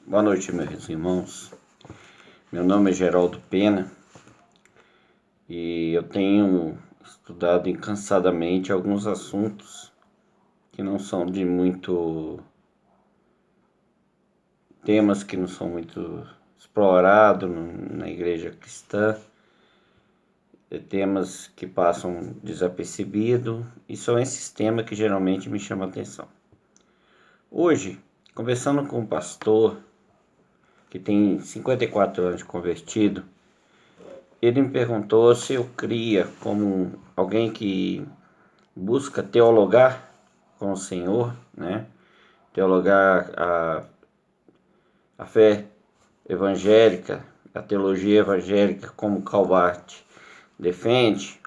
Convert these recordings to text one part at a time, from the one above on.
Boa noite, meus irmãos. Meu nome é Geraldo Pena e eu tenho estudado incansadamente alguns assuntos que não são de muito... temas que não são muito explorados na igreja cristã, temas que passam desapercebidos, e são esses temas que geralmente me chamam a atenção. Hoje, conversando com um pastor que tem 54 anos de convertido, ele me perguntou se eu cria como alguém que busca teologar com o Senhor, né? Teologar a fé evangélica, a teologia evangélica, como Calvart defende,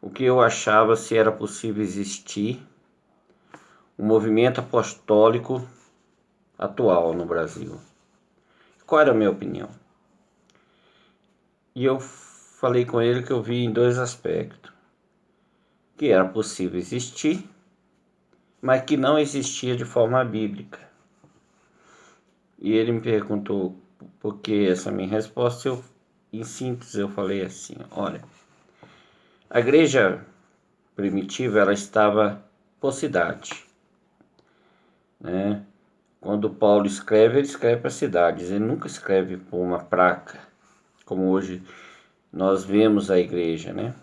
o que eu achava se era possível existir um movimento apostólico atual no Brasil. Qual era a minha opinião? E eu falei com ele que eu vi em dois aspectos: que era possível existir, mas que não existia de forma bíblica. E ele me perguntou por que essa minha resposta. Em síntese, eu falei assim: olha, a igreja primitiva, ela estava por cidade, né? Quando Paulo escreve, ele escreve para cidades, ele nunca escreve por uma placa, como hoje nós vemos a igreja, né?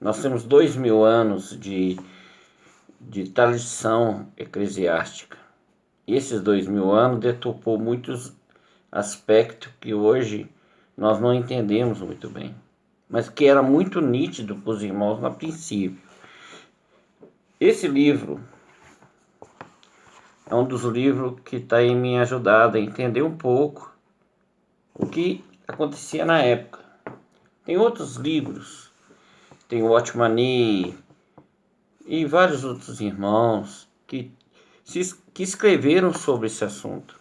Nós temos 2000 anos de tradição eclesiástica. E esses 2000 anos deturpou muitos aspectos que hoje nós não entendemos muito bem, mas que era muito nítido para os irmãos no princípio. Esse livro é um dos livros que está em me ajudado a entender um pouco o que acontecia na época. Tem outros livros, tem o Otmani e vários outros irmãos que escreveram sobre esse assunto.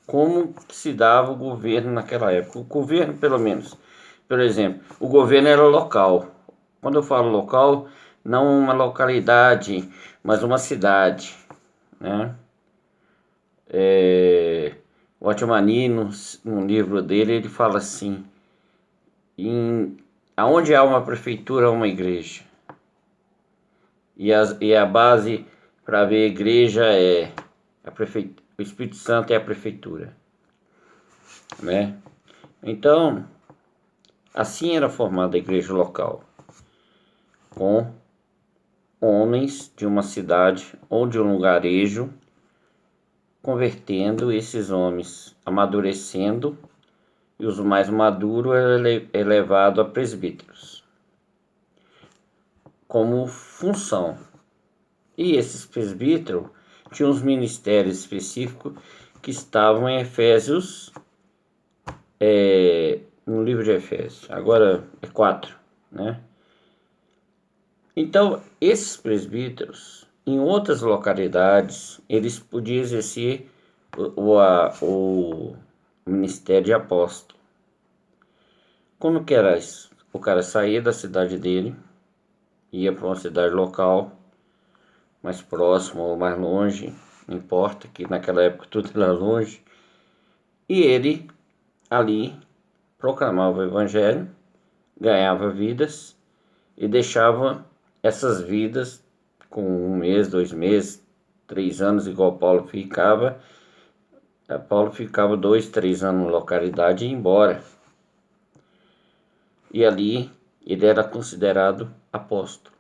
Como se dava o governo naquela época. O governo, pelo menos, por exemplo, o governo era local. Quando eu falo local, não uma localidade, mas uma cidade, né? O Otmani, no livro dele, ele fala assim: aonde há uma prefeitura, há uma igreja. E a base para ver a igreja é o Espírito Santo é a prefeitura, né? Então, assim era formada a igreja local, com homens de uma cidade ou de um lugarejo, convertendo esses homens, amadurecendo, e os mais maduros eram levados a presbíteros, como função. E esses presbíteros tinham uns ministérios específicos que estavam em Efésios, no livro de Efésios, agora é 4, né? Então, esses presbíteros, em outras localidades, eles podiam exercer o ministério de apóstolo. Como que era isso? O cara saía da cidade dele, ia para uma cidade local, mais próxima ou mais longe, não importa, que naquela época tudo era longe, e ele ali proclamava o evangelho, ganhava vidas e deixava essas vidas com 1 mês, 2 meses, 3 anos, igual Paulo ficava. Paulo ficava 2, 3 anos na localidade e ia embora. E ali ele era considerado apóstolo.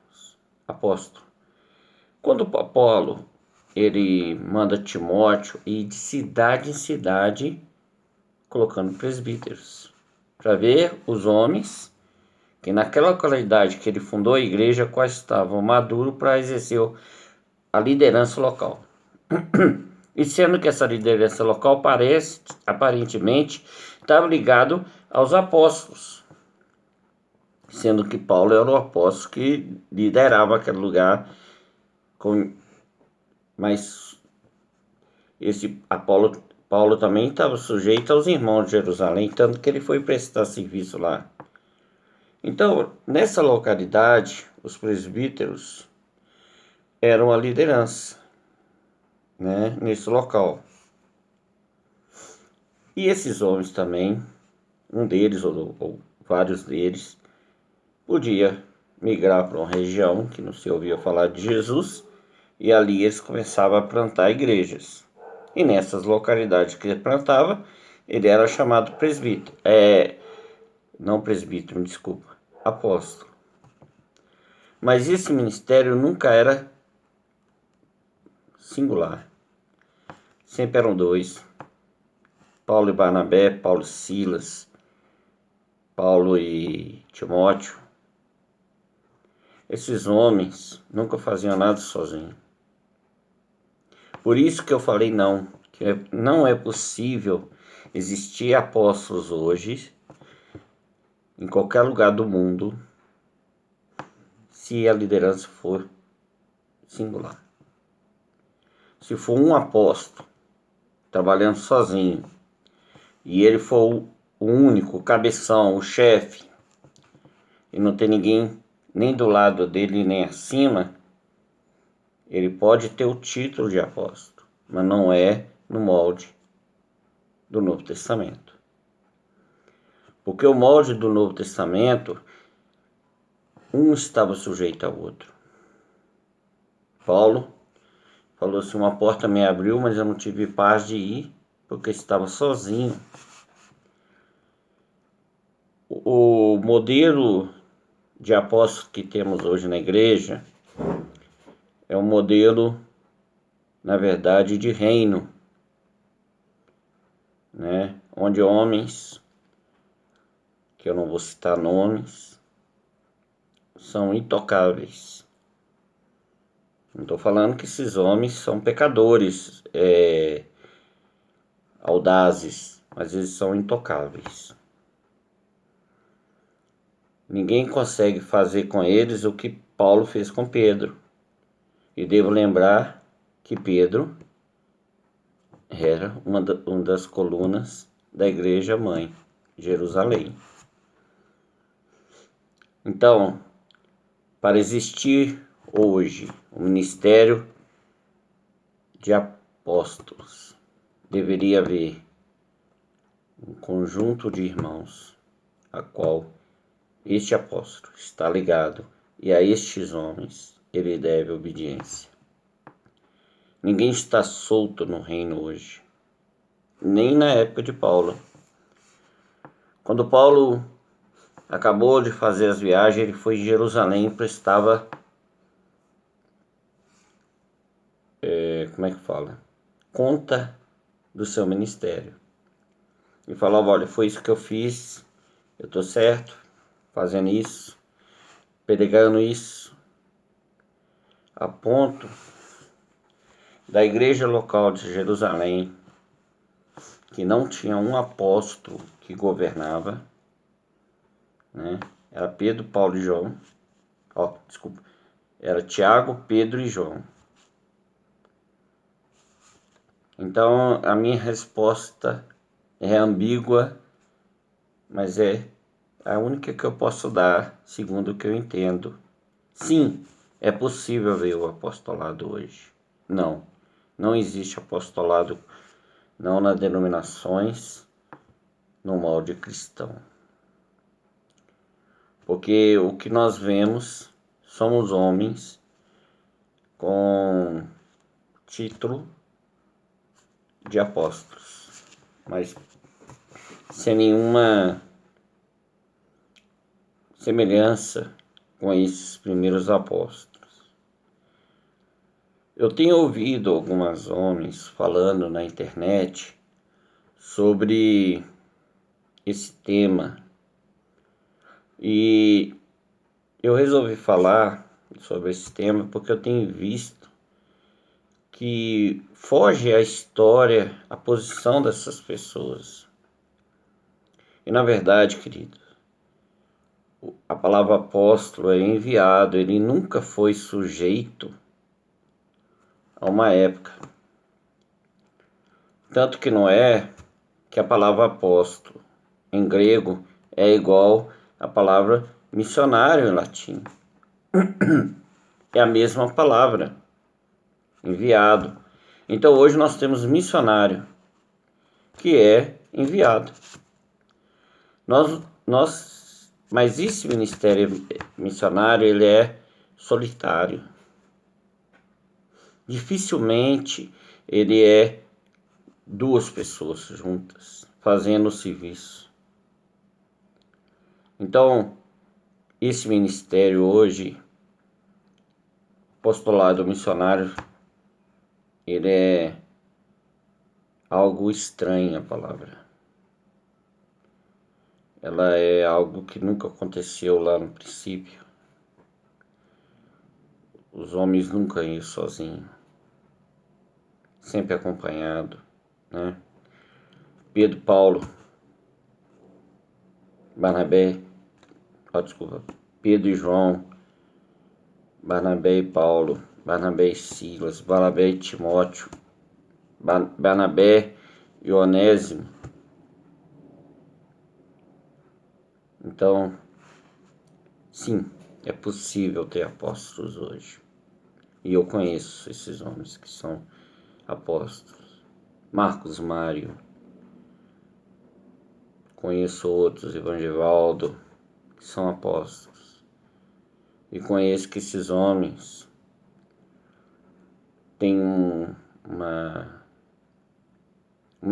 Quando Paulo ele manda Timóteo ir de cidade em cidade colocando presbíteros, para ver os homens que naquela localidade que ele fundou a igreja, quais estavam maduros para exercer a liderança local. E sendo que essa liderança local aparentemente estava ligado aos apóstolos, sendo que Paulo era o apóstolo que liderava aquele lugar, mas Paulo também estava sujeito aos irmãos de Jerusalém, tanto que ele foi prestar serviço lá. Então, nessa localidade, os presbíteros eram a liderança, né, nesse local. E esses homens também, um deles ou vários deles, podia migrar para uma região que não se ouvia falar de Jesus, e ali eles começavam a plantar igrejas. E nessas localidades que ele plantava, ele era chamado presbítero. Não presbítero, me desculpa, apóstolo. Mas esse ministério nunca era singular. Sempre eram dois. Paulo e Barnabé, Paulo e Silas, Paulo e Timóteo. Esses homens nunca faziam nada sozinhos. Por isso que eu falei que não é possível existir apóstolos hoje, em qualquer lugar do mundo, se a liderança for singular. Se for um apóstolo trabalhando sozinho, e ele for o único, o cabeção, o chefe, e não tem ninguém nem do lado dele nem acima, ele pode ter o título de apóstolo, mas não é no molde do Novo Testamento. Porque o molde do Novo Testamento, um estava sujeito ao outro. Paulo falou assim: uma porta me abriu, mas eu não tive paz de ir, porque estava sozinho. O modelo de apóstolo que temos hoje na igreja é um modelo, na verdade, de reino, né? Onde homens, que eu não vou citar nomes, são intocáveis. Não estou falando que esses homens são pecadores, audazes, mas eles são intocáveis. Ninguém consegue fazer com eles o que Paulo fez com Pedro. E devo lembrar que Pedro era uma das colunas da igreja mãe, Jerusalém. Então, para existir hoje o ministério de apóstolos, deveria haver um conjunto de irmãos a qual este apóstolo está ligado, e a estes homens ele deve obediência. Ninguém está solto no reino hoje, nem na época de Paulo. Quando Paulo acabou de fazer as viagens, ele foi em Jerusalém e prestava, conta do seu ministério. E falava: olha, foi isso que eu fiz, eu estou certo, fazendo isso, pregando isso, a ponto da igreja local de Jerusalém, que não tinha um apóstolo que governava, né? Era Pedro, Paulo e João. Era Tiago, Pedro e João. Então a minha resposta é ambígua, mas é a única que eu posso dar, segundo o que eu entendo. Sim, é possível ver o apostolado hoje. Não existe apostolado, não nas denominações, no molde cristão. Porque o que nós vemos somos homens com título de apóstolos, mas sem nenhuma semelhança com esses primeiros apóstolos. Eu tenho ouvido alguns homens falando na internet sobre esse tema, e eu resolvi falar sobre esse tema porque eu tenho visto que foge à história a posição dessas pessoas. E na verdade, querido, a palavra apóstolo é enviado, ele nunca foi sujeito a uma época. Tanto que não é que a palavra apóstolo em grego é igual à palavra missionário em latim. É a mesma palavra, enviado. Então hoje nós temos missionário, que é enviado. Mas esse ministério missionário, ele é solitário. Dificilmente ele é duas pessoas juntas fazendo o serviço. Então, esse ministério hoje, apostolado missionário, ele é algo estranho, a palavra. Ela é algo que nunca aconteceu lá no princípio. Os homens nunca iam sozinhos, sempre acompanhado, né? Pedro, Paulo, Barnabé, Pedro e João, Barnabé e Paulo, Barnabé e Silas, Barnabé e Timóteo, Barnabé e Onésimo. Então, sim, é possível ter apóstolos hoje. E eu conheço esses homens que são apóstolos. Marcos Mário. Conheço outros, Evangelvaldo, que são apóstolos. E conheço que esses homens têm uma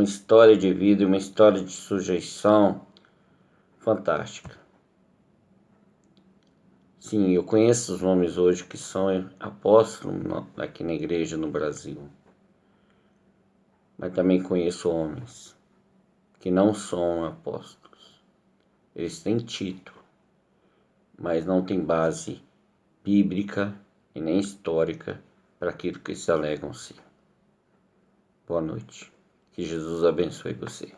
história de vida e uma história de sujeição fantástica. Sim, eu conheço os homens hoje que são apóstolos aqui na igreja no Brasil. Mas também conheço homens que não são apóstolos. Eles têm título, mas não têm base bíblica e nem histórica para aquilo que se alegam ser. Boa noite. Que Jesus abençoe você.